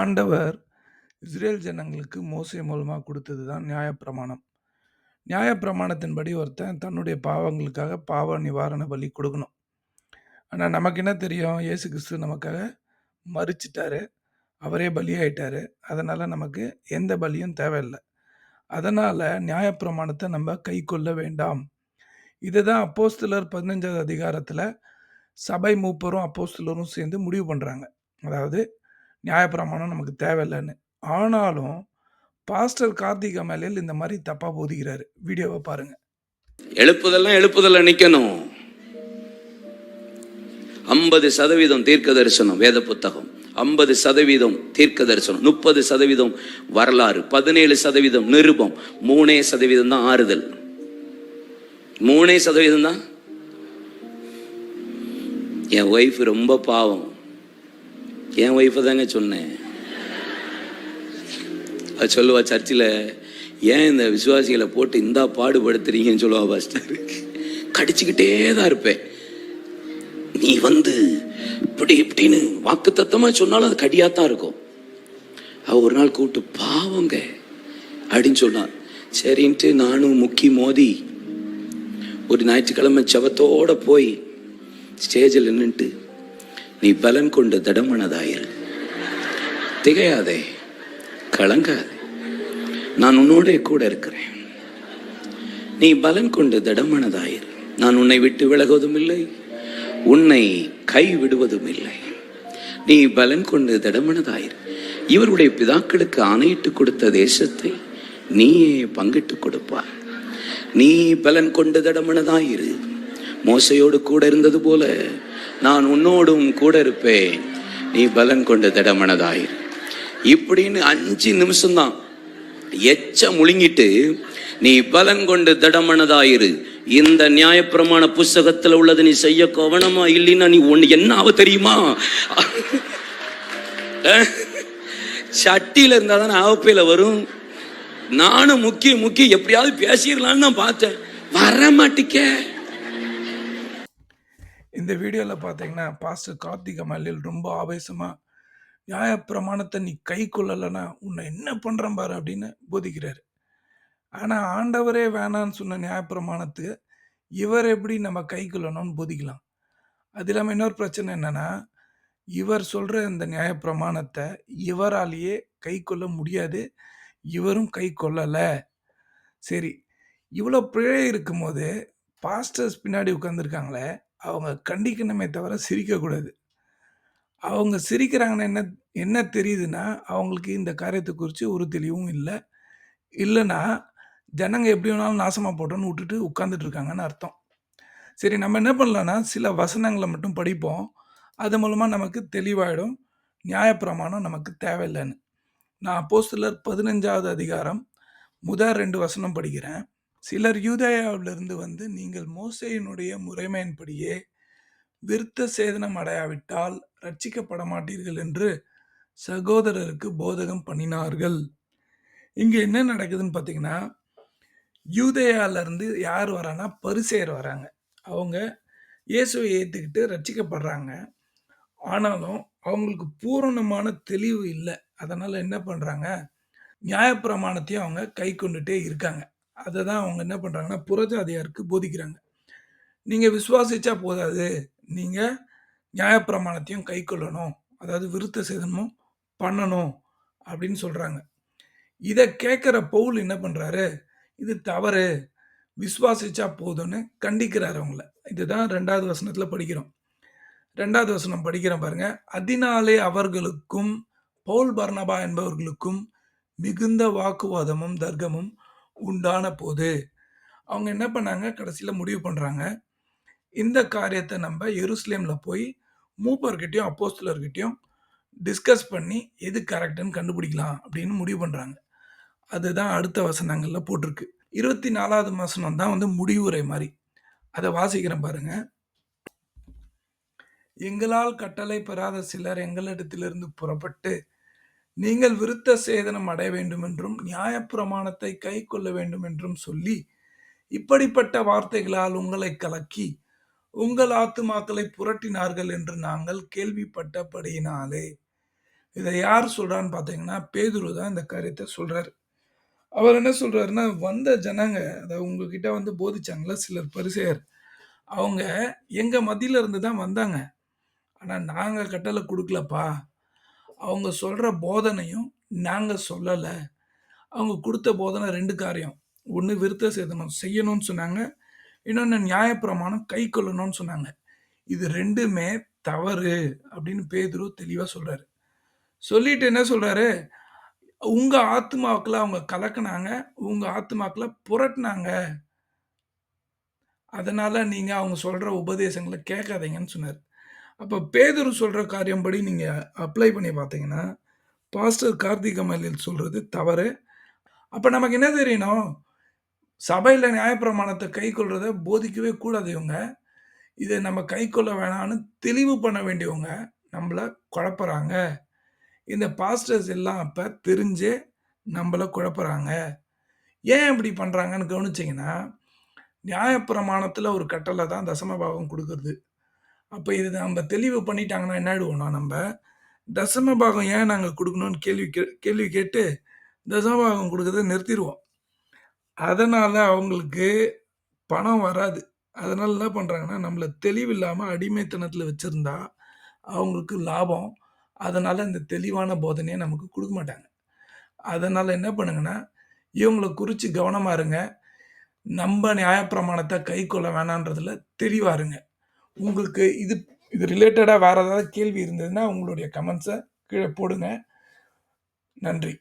ஆண்டவர் இஸ்ரேல் ஜனங்களுக்கு மோசே மூலமா குடுத்தது தான் நியாயப்பிரமாணம். நியாயப்பிரமாணத்தின்படி ஒருத்தன் தன்னுடைய பாவங்களுக்காக பாவ நிவாரண பலி கொடுக்கணும். ஆனா நமக்கு என்ன தெரியும்? இயேசு கிறிஸ்து நமக்காக மரிச்சுட்டாரு. அவரே பலியாயிட்டாரு. அதனால நமக்கு எந்த பலியும் தேவையில்ல. அதனால நியாயப்பிரமாணத்த நம்ம கைக்கொள்ள வேண்டாம். இதுதான் அப்போஸ்தலர் 15வது அதிகாரத்தில சபை மூப்பரும், அப்போஸ்தலரும் சேர்ந்து முடிவு பண்றாங்க. அதாவது நியாயப்பிரமாணம் நமக்கு தேவையில்லன்னு. ஆனாலும் பாஸ்டர் கார்த்திக் அமலேல் இந்த மாதிரி தப்பா போதிக்கிறாரு. வீடியோவை பாருங்க. எழுப்புதல்ல நிக்கணும். 50% தீர்க்க தரிசனம் வேத புத்தகம், 50% தீர்க்க தரிசனம், 30% வரலாறு, 17% நிருபம், 3% தான் ஆறுதல். 3% தான். என் ஒய்ஃப் ரொம்ப பாவம். என் ஒய்ஃபை தாங்க சொன்னேன். அது சொல்லுவா சர்ச்சில், ஏன் இந்த விசுவாசிகளை போட்டு இந்த பாடுபடுத்துறீங்கன்னு சொல்லுவா பாஸ்டர். கடிச்சுக்கிட்டே தான் இருப்பேன். நீ இப்படி இப்படின்னு வாக்கு தத்தமா சொன்னாலும் அது கடியாத்தான் இருக்கும். அவ ஒரு நாள் கூப்பிட்டு பாவங்க அப்படின்னு சொன்னான். சரின்ட்டு நானும் முக்கி மோதி ஒரு ஞாயிற்றுக்கிழமை செவத்தோட போய் ஸ்டேஜில் நின்றுட்டு, நீ பலன் கொண்டு தடமனதாயிரு, திகையாதே, கலங்காதே, நான் உன்னோட கூட இருக்கிறேன். நீ பலன் கொண்டு தடமனதாயிரு, நான் உன்னை விட்டு விலகுவதும் இல்லை, உன்னை கை விடுவதும் இல்லை. நீ பலன் கொண்டு தடமனதாயிரு. இவருடைய பிதாக்களுக்கு ஆணையிட்டு கொடுத்த தேசத்தை நீயே பங்கிட்டு கொடுப்பார். நீ பலன் கொண்டு தடமனதாயிரு. மோசையோடு கூட இருந்தது போல நான் உன்னோடும் கூட இருப்பேன். நீ பலன் கொண்டு தடமனதாயிரு. இப்படின்னு 5 நிமிஷம்தான் எச்ச முழுங்கிட்டு, நீ பலன் கொண்டு தடமனதாயிரு. இந்த நியாயப்பிரமாண புஸ்தகத்துல உள்ளது நீ செய்ய கவனமா இல்லைன்னா நீ ஒண்ணு என்ன ஆக தெரியுமா? சட்டியில இருந்தா தானே ஆவப்பையில வரும். நானும் முக்கி எப்படியாவது பேசிடலான்னு நான் பார்த்தேன், வர மாட்டிக்க. இந்த வீடியோவில் பார்த்தீங்கன்னா பாஸ்டர் கார்த்திக் அமலேல் ரொம்ப ஆவேசமா நியாயப்பிரமாணத்தை நீ கை கொள்ளலைன்னா உன்னை என்ன பண்ணுறேன் பாரு அப்படின்னு போதிக்கிறாரு. ஆனால் ஆண்டவரே வேணான்னு சொன்ன நியாயப்பிரமாணத்துக்கு இவர் எப்படி நம்ம கை கொள்ளணும்னு போதிக்கலாம். அது இல்லாமல் இன்னொரு பிரச்சனை என்னன்னா, இவர் சொல்கிற இந்த நியாயப்பிரமாணத்தை இவராலேயே கை கொள்ள முடியாது, இவரும் கை கொள்ளலை. சரி, இவ்வளோ பிழை இருக்கும்போது பாஸ்டர்ஸ் பின்னாடி உட்காந்துருக்காங்களே, அவங்க கண்டிக்கணுமே தவிர சிரிக்கக்கூடாது. அவங்க சிரிக்கிறாங்கன்னு என்ன என்ன தெரியுதுன்னா, அவங்களுக்கு இந்த காரியத்தை குறித்து ஒரு தெளிவும் இல்லை. இல்லைன்னா ஜனங்க எப்படி வேணாலும் நாசமாக போட்டோன்னு விட்டுட்டு உட்காந்துட்டு இருக்காங்கன்னு அர்த்தம். சரி, நம்ம என்ன பண்ணலான்னா சில வசனங்களை மட்டும் படிப்போம். அது மூலமாக நமக்கு தெளிவாயிடும் நியாயப்பிரமாணம் நமக்கு தேவையில்லைன்னு. நான் அப்போஸ்தலர் 15வது அதிகாரம் முதல் 2 வசனம் படிக்கிறேன். சிலர் யூதேயாவிலிருந்து வந்து, நீங்கள் மோசேயினுடைய முறைமையின்படியே விருத்த சேதனம் அடையாவிட்டால் ரட்சிக்கப்பட மாட்டீர்கள் என்று சகோதரருக்கு போதகம் பண்ணினார்கள். இங்கே என்ன நடக்குதுன்னு பார்த்தீங்கன்னா, யூதேயாவிலேருந்து யார் வராங்கன்னா பரிசேயர் வராங்க. அவங்க இயேசுவை ஏற்றுக்கிட்டு ரட்சிக்கப்படுறாங்க. ஆனாலும் அவங்களுக்கு பூரணமான தெளிவு இல்லை. அதனால் என்ன பண்ணுறாங்க, நியாயப்பிரமாணத்தையும் அவங்க கை கொண்டுட்டே இருக்காங்க. அதை தான் அவங்க என்ன பண்ணுறாங்கன்னா புறஜாதியாருக்கு போதிக்கிறாங்க. நீங்கள் விசுவாசிச்சா போதாது, நீங்கள் நியாயப்பிரமாணத்தையும் கை கொள்ளணும், அதாவது விருத்த சேதனமும் பண்ணணும் அப்படின்னு சொல்கிறாங்க. இதை கேட்குற பவுல் என்ன பண்ணுறாரு, இது தவறு, விசுவாசிச்சா போதும்னு கண்டிக்கிறார் அவங்கள. இதுதான் 2வது வசனத்தில் படிக்கிறோம். 2வது வசனம் படிக்கிறேன் பாருங்க. அதனாலே அவர்களுக்கும் பவுல் பர்னபா என்பவர்களுக்கும் மிகுந்த வாக்குவாதமும் தர்க்கமும் உண்டான போது அவங்க என்ன பண்ணாங்க, கடைசியில் முடிவு பண்ணுறாங்க, இந்த காரியத்தை நம்ம எருசலேமில் போய் மூப்பர்கிட்டையும் அப்போஸ்தலர்கிட்டையும் டிஸ்கஸ் பண்ணி எது கரெக்டுன்னு கண்டுபிடிக்கலாம் அப்படின்னு முடிவு பண்ணுறாங்க. அதுதான் அடுத்த வசனங்களில் போட்டிருக்கு. 24வது வசனம் தான் முடிவுரை மாதிரி. அதை வாசிக்கிறேன் பாருங்க. எங்களால் கட்டளை பெறாத சிலர் எங்களிடத்திலிருந்து புறப்பட்டு, நீங்கள் விருத்த சேதனம் அடைய வேண்டும் என்றும் நியாயப்பிரமாணத்தை கை கொள்ள வேண்டும் என்றும் சொல்லி இப்படிப்பட்ட வார்த்தைகளால் உங்களை கலக்கி உங்கள் ஆத்துமாக்களை புரட்டினார்கள் என்று நாங்கள் கேள்விப்பட்டபடியினாலே இத யார் சொல்றான்னு பார்த்தீங்கன்னா, பேதுரு தான் இந்த காரியத்த சொல்றாரு. அவர் என்ன சொல்றாருன்னா, வந்த ஜனங்க அதாவது உங்ககிட்ட வந்து போதிச்சாங்கல்ல சிலர் பரிசேயர், அவங்க எங்க மத்தியில இருந்து தான் வந்தாங்க. ஆனா நாங்க கட்டளை குடுக்கலப்பா. அவங்க சொல்ற போதனையும் நாங்க சொல்லல. அவங்க குடுத்த போதனை 2 காரியம். ஒண்ணு விருத்த சேதனம் செய்யணும்னு சொன்னாங்க. இன்னொன்னு நியாயப்பிரமாணம் கைக்கொள்ளணும்னு சொன்னாங்க. இது 2மே தவறு அப்படின்னு பேதுரு தெளிவா சொல்றாரு. சொல்லிட்டு என்ன சொல்றாரு, உங்க ஆத்துமாக்கள அவங்க கலக்குனாங்க. உங்க ஆத்துமாக்கள புரட்டுனாங்க. அதனால நீங்க அவங்க சொல்ற உபதேசங்கள கேட்காதீங்கன்னு சொன்னாரு. அப்ப பேதுரு சொல்ற காரியம்படி நீங்க அப்ளை பண்ணி பார்த்தீங்கன்னா, பாஸ்டர் கார்த்திக் அமலில் சொல்றது தவறு. அப்ப நமக்கு என்ன தெரியணும்? சபையில நியாயப்பிரமாணத்த கைக்கொள்றத போதிக்கவே கூடாது இவங்க. இத நம்ம கைக்கொள்ள வேணான்னு தெளிவு பண்ண வேண்டியவங்க நம்மள குழப்புறாங்க. இந்த பாஸ்டர்ஸ் எல்லாம் அப்ப தெரிஞ்சே நம்மள குழப்புறாங்க. ஏன் இப்படி பண்றாங்கன்னு கவனிச்சீங்கன்னா, நியாயப்பிரமாணத்துல ஒரு கட்டள தான் தசம பாகம் குடுக்குறது. அப்ப இத நம்ம தெளிவு பண்ணிட்டாங்கன்னா என்ன ஆயிடுவோம்னா நம்ப, தசம பாகம் ஏன் நாங்க குடுக்கணும்னு கேள்வி கேட்டு தசம பாகம் குடுக்கறத நிறுத்திருவோம். அதனால அவங்களுக்கு பணம் வராது. அதனால என்ன பண்றாங்கன்னா, நம்மள தெளிவில்லாம அடிமைத்தனத்தில வச்சிருந்தா, அவங்களுக்கு லாபம். அதனால இந்த தெளிவான போதனைய நமக்கு குடுக்க மாட்டாங்க. அதனால என்ன பண்ணுங்கன்னா, இவங்கள குறிச்சு கவனமா இருங்க. நம்ப நியாயப்பிரமாணத்த கைக்கொள்ள வேணான்றதுல தெளிவா இருங்க. உங்களுக்கு இது இது ரிலேட்டடா வேற ஏதாவது கேள்வி இருந்ததுன்னா, உங்களுடைய கமெண்ட்ஸ கீழ போடுங்க. நன்றி.